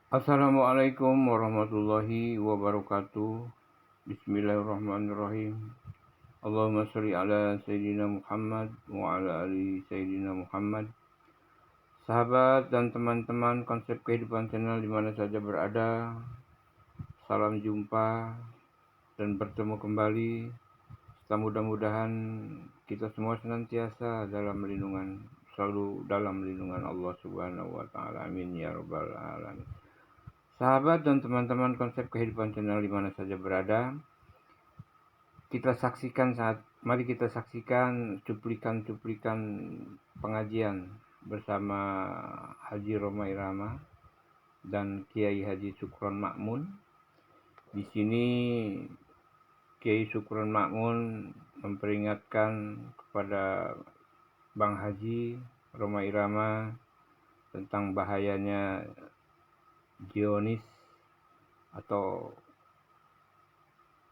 Assalamualaikum warahmatullahi wabarakatuh. Bismillahirrahmanirrahim. Allahumma sholli ala Sayyidina Muhammad wa ala ali Sayyidina Muhammad. Sahabat dan teman-teman konsep kehidupan channel di mana saja berada, salam jumpa dan bertemu kembali. Mudah-mudahan kita semua senantiasa selalu dalam lindungan Allah Subhanahu wa taala. Amin ya rabbal alamin. Sahabat dan teman-teman konsep kehidupan channel di mana saja berada, mari kita saksikan cuplikan-cuplikan pengajian bersama Haji Roma Irama dan Kiai Haji Sukron Makmun. Di sini Kiai Sukron Makmun memperingatkan kepada Bang Haji Roma Irama tentang bahayanya Zionis atau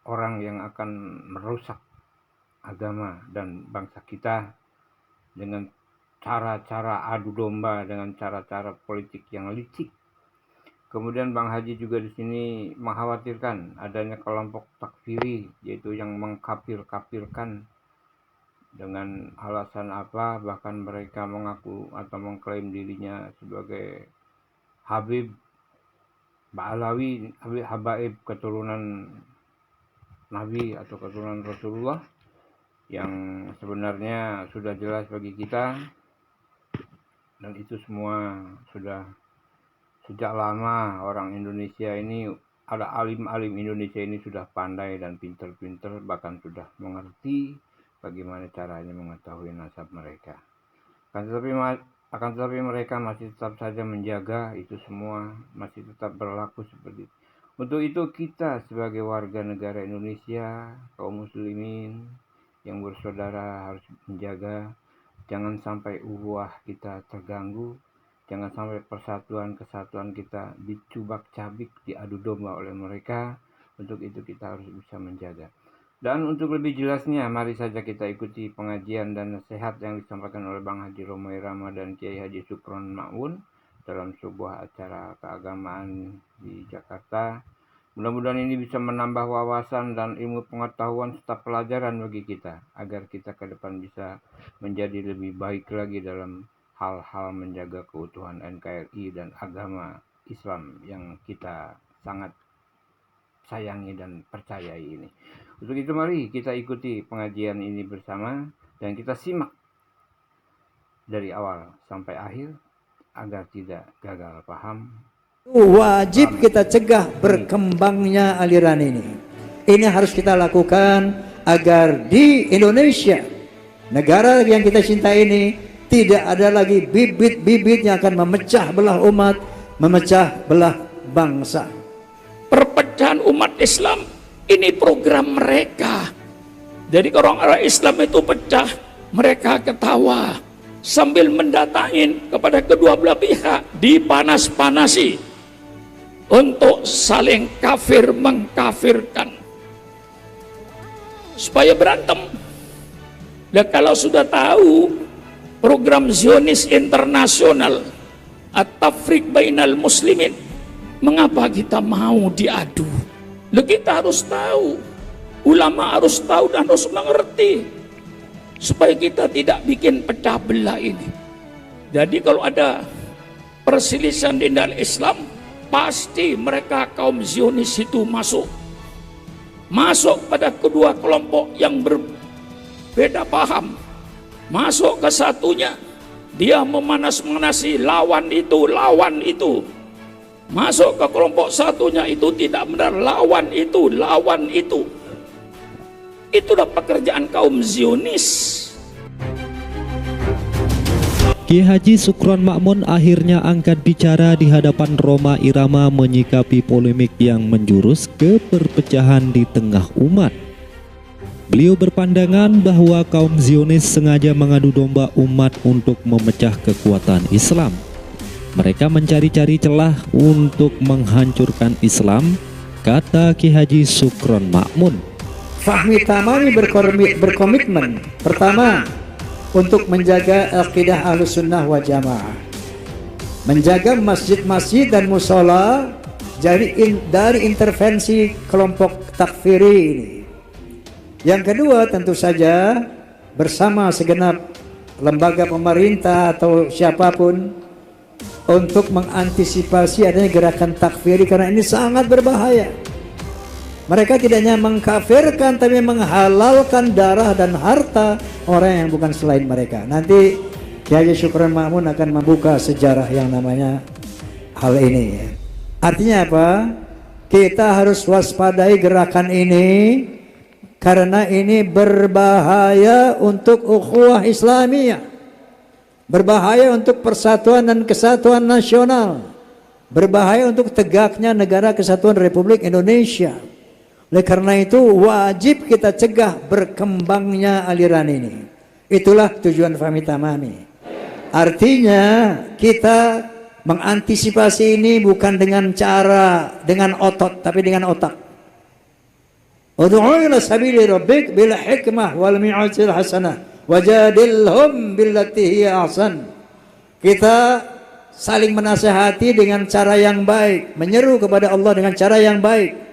orang yang akan merusak agama dan bangsa kita dengan cara-cara adu domba, dengan cara-cara politik yang licik. Kemudian Bang Haji juga di sini mengkhawatirkan adanya kelompok takfiri, yaitu yang mengkafir-kafirkan dengan alasan apa, bahkan mereka mengaku atau mengklaim dirinya sebagai Habib Ba'alawi, Habaib, keturunan Nabi atau keturunan Rasulullah, yang sebenarnya sudah jelas bagi kita, dan itu semua sudah sejak lama. Orang Indonesia ini, ada alim-alim Indonesia ini sudah pandai dan pinter-pinter, bahkan sudah mengerti bagaimana caranya mengetahui nasab mereka. Akan tetapi mereka masih tetap saja menjaga itu semua, masih tetap berlaku seperti itu. Untuk itu kita sebagai warga negara Indonesia, kaum muslimin yang bersaudara harus menjaga, jangan sampai ukhuwah kita terganggu, jangan sampai persatuan-kesatuan kita dicubak-cabik, diadu domba oleh mereka. Untuk itu kita harus bisa menjaga. Dan untuk lebih jelasnya, mari saja kita ikuti pengajian dan nasihat yang disampaikan oleh Bang Haji Roma Irama dan Kiai Haji Sukron Makmun dalam sebuah acara keagamaan di Jakarta. Mudah-mudahan ini bisa menambah wawasan dan ilmu pengetahuan serta pelajaran bagi kita, agar kita ke depan bisa menjadi lebih baik lagi dalam hal-hal menjaga keutuhan NKRI dan agama Islam yang kita sangat sayangi dan percayai ini. Untuk itu mari kita ikuti pengajian ini bersama dan kita simak dari awal sampai akhir agar tidak gagal paham. Wajib kita cegah berkembangnya aliran ini. Ini harus kita lakukan agar di Indonesia, negara yang kita cintai ini, tidak ada lagi bibit-bibit yang akan memecah belah umat, memecah belah bangsa. Perpecahan umat Islam ini program mereka. Jadi kalau orang Islam itu pecah, mereka ketawa sambil mendatangin kepada kedua belah pihak, dipanas-panasi untuk saling kafir mengkafirkan supaya berantem. Dan kalau sudah tahu program Zionis internasional at-tafriq bainal muslimin, mengapa kita mau diadu? Kita harus tahu, ulama harus tahu dan harus mengerti supaya kita tidak bikin pecah belah ini. Jadi kalau ada perselisihan di dalam Islam, pasti mereka kaum Zionis itu masuk pada kedua kelompok yang berbeda paham, masuk ke satunya, dia memanas-manasi lawan itu, masuk ke kelompok satunya, itu tidak benar, lawan itu. Itulah pekerjaan kaum Zionis. Kiai Haji Sukron Makmun akhirnya angkat bicara di hadapan Roma Irama menyikapi polemik yang menjurus ke perpecahan di tengah umat. Beliau berpandangan bahwa kaum Zionis sengaja mengadu domba umat untuk memecah kekuatan Islam. Mereka mencari-cari celah untuk menghancurkan Islam, kata Kiai Haji Sukron Makmun. Fahmi Tamami berkomitmen pertama untuk menjaga akidah Ahlus Sunnah wal Jamaah. menjaga masjid-masjid dan musola dari intervensi kelompok takfiri ini. Yang kedua, tentu saja bersama segenap lembaga pemerintah atau siapapun untuk mengantisipasi adanya gerakan takfiri, karena ini sangat berbahaya. Mereka tidak hanya mengkafirkan tapi menghalalkan darah dan harta orang yang bukan selain mereka. Nanti Kiai Syukron Ma'mun akan membuka sejarah yang namanya hal ini. Artinya apa? Kita harus waspadai gerakan ini karena ini berbahaya untuk ukhuwah Islamiyah, berbahaya untuk persatuan dan kesatuan nasional, berbahaya untuk tegaknya negara kesatuan Republik Indonesia. Oleh karena itu wajib kita cegah berkembangnya aliran ini. Itulah tujuan Fahmi Tamami. Artinya kita mengantisipasi ini bukan dengan otot, tapi dengan otak. Ud'u ila sabili rabbik bil hikmah wal mi'atil hasanah wajadilhum billati hiya ahsan. Kita saling menasihati dengan cara yang baik, menyeru kepada Allah dengan cara yang baik,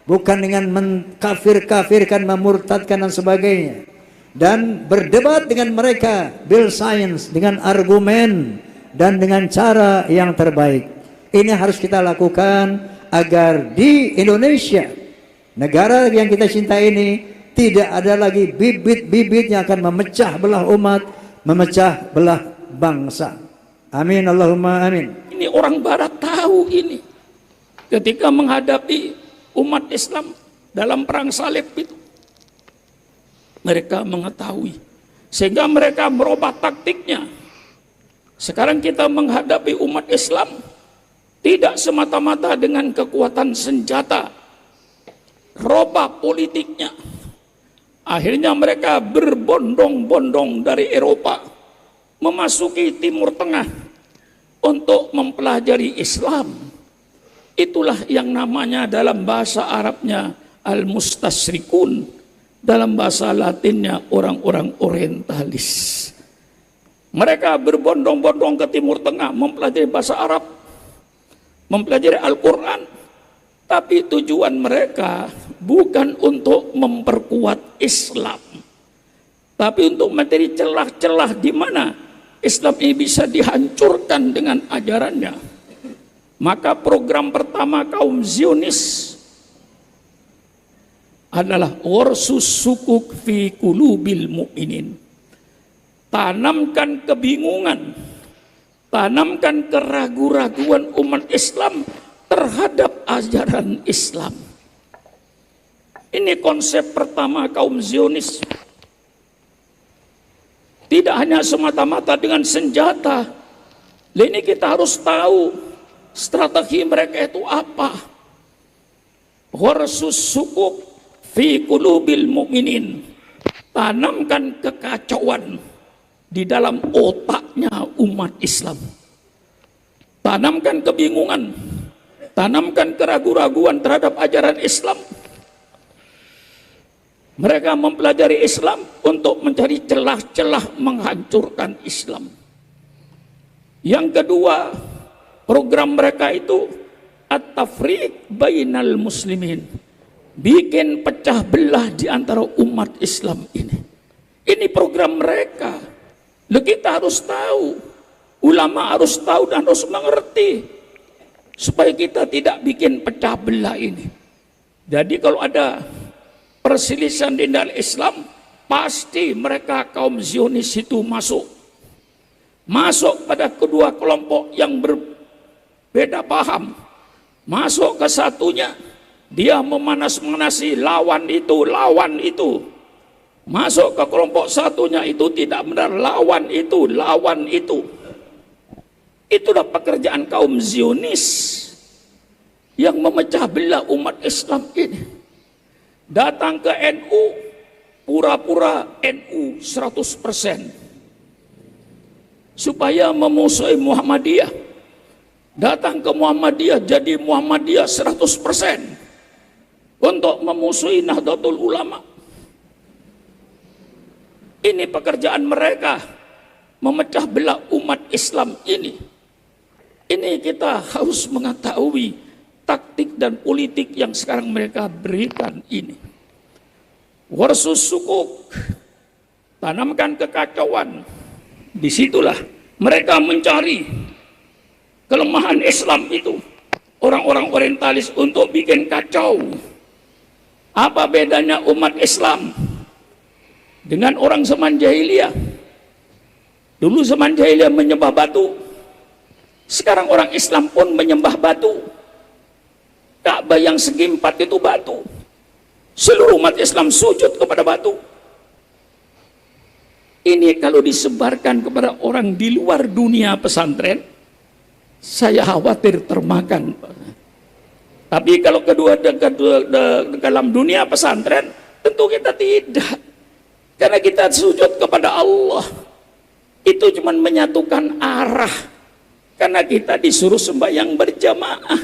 bukan dengan mengkafir-kafirkan, memurtadkan dan sebagainya, dan berdebat dengan mereka bil science, dengan argumen dan dengan cara yang terbaik. Ini harus kita lakukan agar di Indonesia, negara yang kita cintai ini, tidak ada lagi bibit-bibit yang akan memecah belah umat, memecah belah bangsa. Amin Allahumma amin. Ini orang barat tahu ini. Ketika menghadapi umat Islam dalam perang salib itu, mereka mengetahui, sehingga mereka merubah taktiknya. Sekarang kita menghadapi umat Islam tidak semata-mata dengan kekuatan senjata, robah politiknya. Akhirnya mereka berbondong-bondong dari Eropa memasuki Timur Tengah untuk mempelajari Islam. Itulah yang namanya dalam bahasa Arabnya al-mustasyrikun, dalam bahasa Latinnya orang-orang orientalis. Mereka berbondong-bondong ke Timur Tengah mempelajari bahasa Arab, mempelajari Al-Quran, tapi tujuan mereka bukan untuk memperkuat Islam, tapi untuk mencari celah-celah di mana Islam ini bisa dihancurkan dengan ajarannya. Maka program pertama kaum Zionis adalah warsus sukuk fi qulubil mu'minin. Tanamkan kebingungan, tanamkan keraguan-raguan umat Islam terhadap ajaran Islam. Ini konsep pertama kaum Zionis. Tidak hanya semata-mata dengan senjata. Ini kita harus tahu strategi mereka itu apa. Warsus sukuk fi qulubil mu'minin. Tanamkan kekacauan di dalam otaknya umat Islam. Tanamkan kebingungan, tanamkan keraguan-raguan terhadap ajaran Islam. Mereka mempelajari Islam untuk mencari celah-celah menghancurkan Islam. Yang kedua, program mereka itu at-tafriq bainal muslimin, bikin pecah belah di antara umat Islam ini. Ini program mereka. Lalu kita harus tahu, ulama harus tahu dan harus mengerti supaya kita tidak bikin pecah belah ini. Jadi kalau ada perselisihan di dalam Islam, pasti mereka kaum Zionis itu masuk pada kedua kelompok yang berbeda paham. Masuk ke satunya, dia memanas-manasi lawan itu. Masuk ke kelompok satunya, itu tidak benar, lawan itu. Itulah pekerjaan kaum Zionis yang memecah belah umat Islam ini. Datang ke NU, pura-pura NU 100%, supaya memusuhi Muhammadiyah. Datang ke Muhammadiyah, jadi Muhammadiyah 100%, untuk memusuhi Nahdlatul Ulama. Ini pekerjaan mereka, memecah belah umat Islam ini. Ini kita harus mengetahui taktik dan politik yang sekarang mereka berikan ini. Warsus sukuk, tanamkan kekacauan. Disitulah mereka mencari kelemahan Islam itu. Orang-orang orientalis untuk bikin kacau. Apa bedanya umat Islam dengan orang zaman jahiliyah? Dulu zaman jahiliyah menyembah batu. Sekarang orang Islam pun menyembah batu. Ka'bah yang segi 4 itu batu. Seluruh umat Islam sujud kepada batu. Ini kalau disebarkan kepada orang di luar dunia pesantren, saya khawatir termakan. Tapi kalau dalam dunia pesantren, tentu kita tidak. Karena kita sujud kepada Allah. Itu cuma menyatukan arah. Karena kita disuruh sembahyang berjamaah.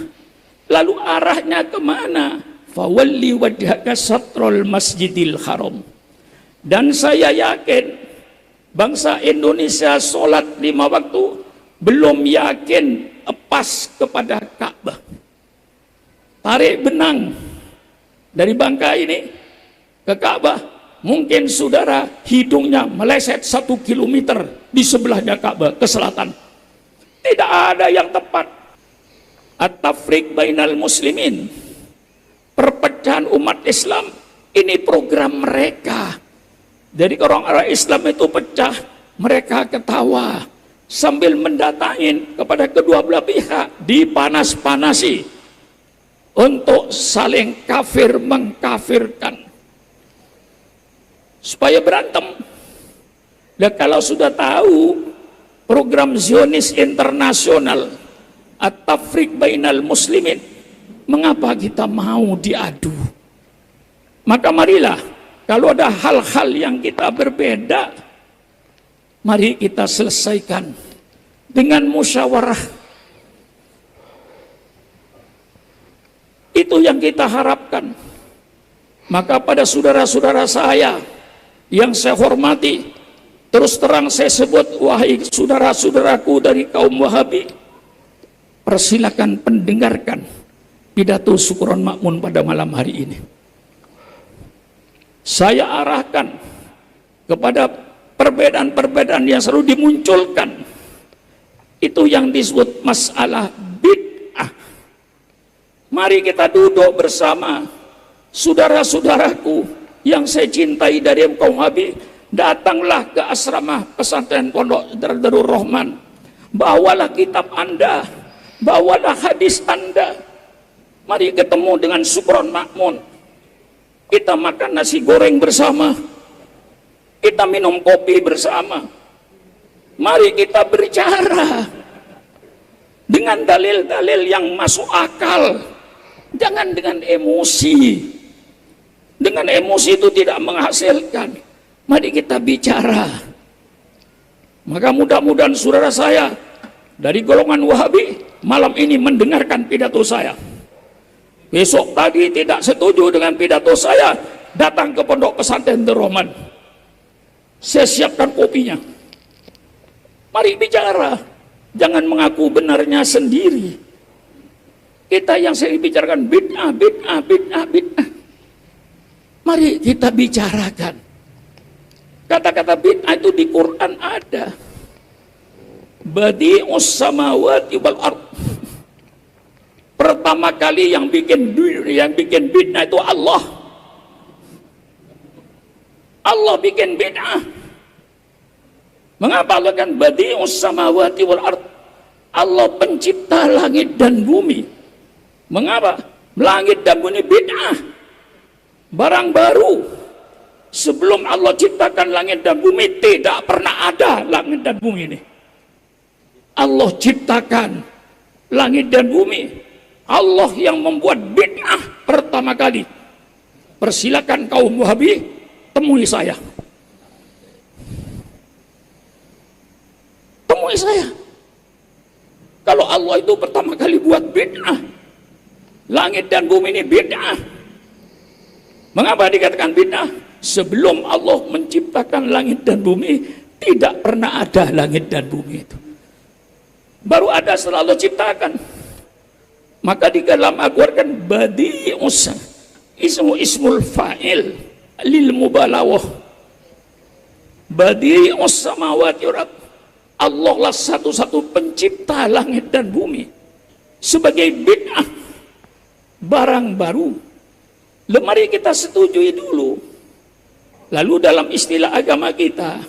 Lalu arahnya kemana? Fawalli wajhaka satrul masjidil haram. Dan saya yakin bangsa Indonesia sholat 5 waktu belum yakin pas kepada Ka'bah. Tarik benang dari Bangka ini ke Ka'bah, mungkin saudara hidungnya meleset 1 kilometer di sebelahnya Ka'bah ke selatan. Tidak ada yang tepat. At-tafriq bainal muslimin, perpecahan umat Islam, ini program mereka. Jadi kalau orang Islam itu pecah, mereka ketawa sambil mendatangin kepada kedua belah pihak, dipanas-panasi untuk saling kafir mengkafirkan supaya berantem. Dan kalau sudah tahu program Zionis internasional at-tafriq bainal muslimin, mengapa kita mau diadu? Maka marilah, kalau ada hal-hal yang kita berbeda, mari kita selesaikan dengan musyawarah. Itu yang kita harapkan. Maka pada saudara-saudara saya yang saya hormati, terus terang saya sebut, wahai saudara-saudaraku dari kaum Wahabi, persilakan pendengarkan pidato Sukron Makmun pada malam hari ini. Saya arahkan kepada perbedaan-perbedaan yang selalu dimunculkan. Itu yang disebut masalah bid'ah. Mari kita duduk bersama saudara-saudaraku yang saya cintai dari kaum Wahabi. Datanglah ke asrama pesantren Pondok Darul Rahman. Bawalah kitab Anda, bawalah hadis Anda. Mari ketemu dengan Sukron Makmun. Kita makan nasi goreng bersama. Kita minum kopi bersama. Mari kita berbicara dengan dalil-dalil yang masuk akal. Jangan dengan emosi. Dengan emosi itu tidak menghasilkan. Mari kita bicara. Maka mudah-mudahan saudara saya dari golongan Wahabi malam ini mendengarkan pidato saya. Besok pagi tidak setuju dengan pidato saya, datang ke Pondok Pesantren Darul Rahman. Saya siapkan kopinya. Mari bicara. Jangan mengaku benarnya sendiri. Kita yang sering bicarakan bid'ah, bid'ah, bid'ah, bid'ah. Mari kita bicarakan. Kata-kata bid'ah itu di Quran ada. Badi'us samawati wal ardh. Pertama kali yang bikin bid'ah itu Allah. Allah bikin bid'ah. Mengapa Allah kan badi'us samawati wal ardh? Allah pencipta langit dan bumi. Mengapa? Langit dan bumi bid'ah. Barang baru. Sebelum Allah ciptakan langit dan bumi, tidak pernah ada langit dan bumi ini. Allah ciptakan langit dan bumi. Allah yang membuat bid'ah pertama kali. Persilakan kaum Wahabi, temui saya. Temui saya. Kalau Allah itu pertama kali buat bid'ah, langit dan bumi ini bid'ah. Mengapa dikatakan bid'ah? Sebelum Allah menciptakan langit dan bumi, tidak pernah ada langit dan bumi itu. baru ada setelah Allah ciptakan. Maka di dalam Al-Quran badi'us ismul fa'il lil mubalawah. Badi'us samawati wal ardh. Allah lah satu-satu pencipta langit dan bumi. Sebagai bid'ah, barang baru. Mari kita setujui dulu. Lalu dalam istilah agama kita,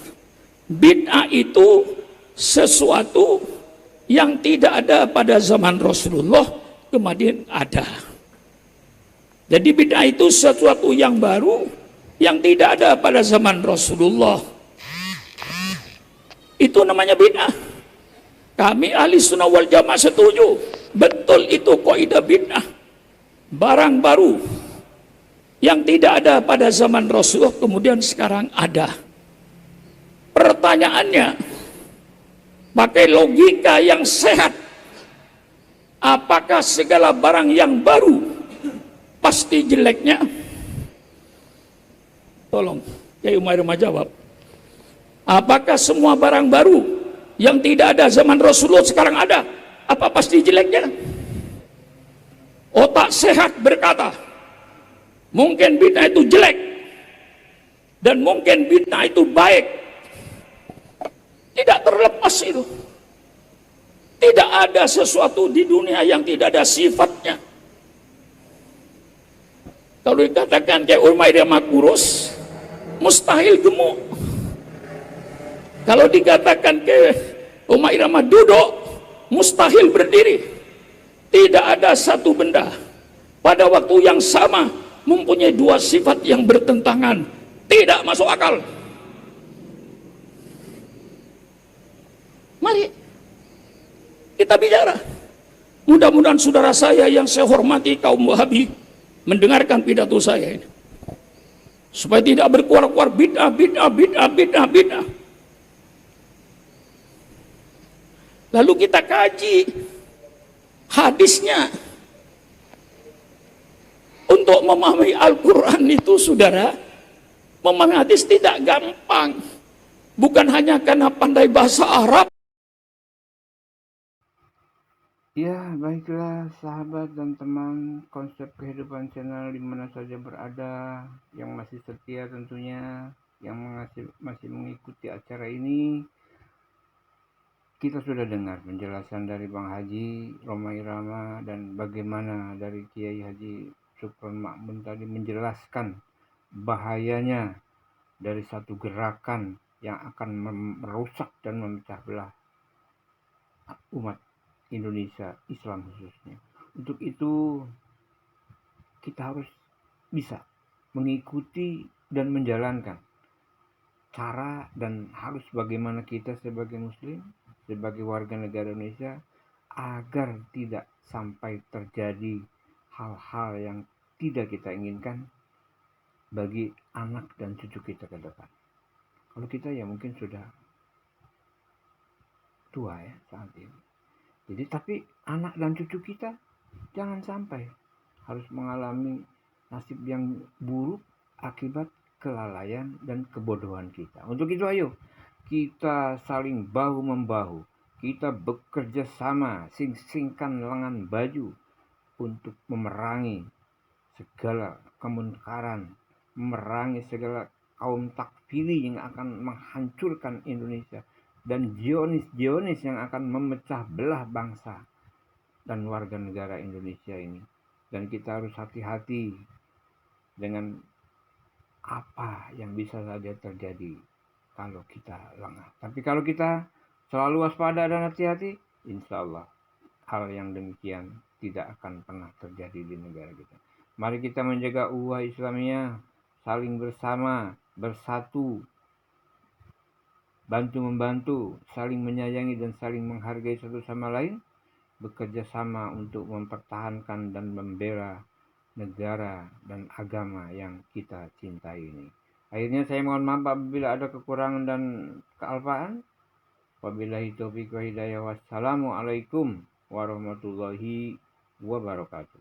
bid'ah itu sesuatu yang tidak ada pada zaman Rasulullah, kemudian ada. Jadi bid'ah itu sesuatu yang baru yang tidak ada pada zaman Rasulullah. Itu namanya bid'ah. Kami ahli sunnah wal jamaah setuju. Betul itu kaidah bid'ah. Barang baru yang tidak ada pada zaman Rasulullah kemudian sekarang ada. Pertanyaannya, pakai logika yang sehat, apakah segala barang yang baru pasti jeleknya? Tolong, Kiai Umar jawab. Apakah semua barang baru yang tidak ada zaman Rasulullah sekarang ada? Apa pasti jeleknya? Otak sehat berkata, mungkin bid'ah itu jelek dan mungkin bid'ah itu baik. Tidak terlepas itu. Tidak ada sesuatu di dunia yang tidak ada sifatnya. Kalau dikatakan kayak Umairah kurus, mustahil gemuk. Kalau dikatakan ke Umairah duduk, mustahil berdiri. Tidak ada satu benda pada waktu yang sama mempunyai dua sifat yang bertentangan. Tidak masuk akal. Mari kita bicara. Mudah-mudahan saudara saya yang saya hormati kaum Wahabi mendengarkan pidato saya ini, supaya tidak berkuar-kuar bid'ah. Lalu kita kaji hadisnya. Untuk memahami Al-Quran itu, saudara, memahami hadis tidak gampang. Bukan hanya karena pandai bahasa Arab. Ya, baiklah sahabat dan teman konsep kehidupan channel di mana saja berada, yang masih setia tentunya, yang masih mengikuti acara ini. Kita sudah dengar penjelasan dari Bang Haji Rhoma Irama dan bagaimana dari Kiai Haji Sukron Ma'mun tadi menjelaskan bahayanya dari satu gerakan yang akan merusak dan memecah belah umat Indonesia, Islam khususnya. Untuk itu kita harus bisa mengikuti dan menjalankan cara dan harus bagaimana kita sebagai muslim, sebagai warga negara Indonesia, agar tidak sampai terjadi hal-hal yang tidak kita inginkan bagi anak dan cucu kita ke depan. Kalau kita ya mungkin sudah tua ya saat ini. Jadi tapi anak dan cucu kita jangan sampai harus mengalami nasib yang buruk akibat kelalaian dan kebodohan kita. Untuk itu ayo kita saling bahu-membahu, kita bekerja sama, sing-singkan lengan baju untuk memerangi segala kemunkaran, memerangi segala kaum takfiri yang akan menghancurkan Indonesia dan Zionis yang akan memecah belah bangsa dan warga negara Indonesia ini. Dan kita harus hati-hati dengan apa yang bisa saja terjadi kalau kita lengah. Tapi kalau kita selalu waspada dan hati-hati, insya Allah hal yang demikian tidak akan pernah terjadi di negara kita. Mari kita menjaga ukhuwah Islamiyah, saling bersama, bersatu, bantu-membantu, saling menyayangi dan saling menghargai satu sama lain, bekerja sama untuk mempertahankan dan membela negara dan agama yang kita cintai ini. Akhirnya saya mohon maaf apabila ada kekurangan dan kealpaan. Wabillahi taufiq wa hidayah. Wassalamualaikum warahmatullahi wabarakatuh.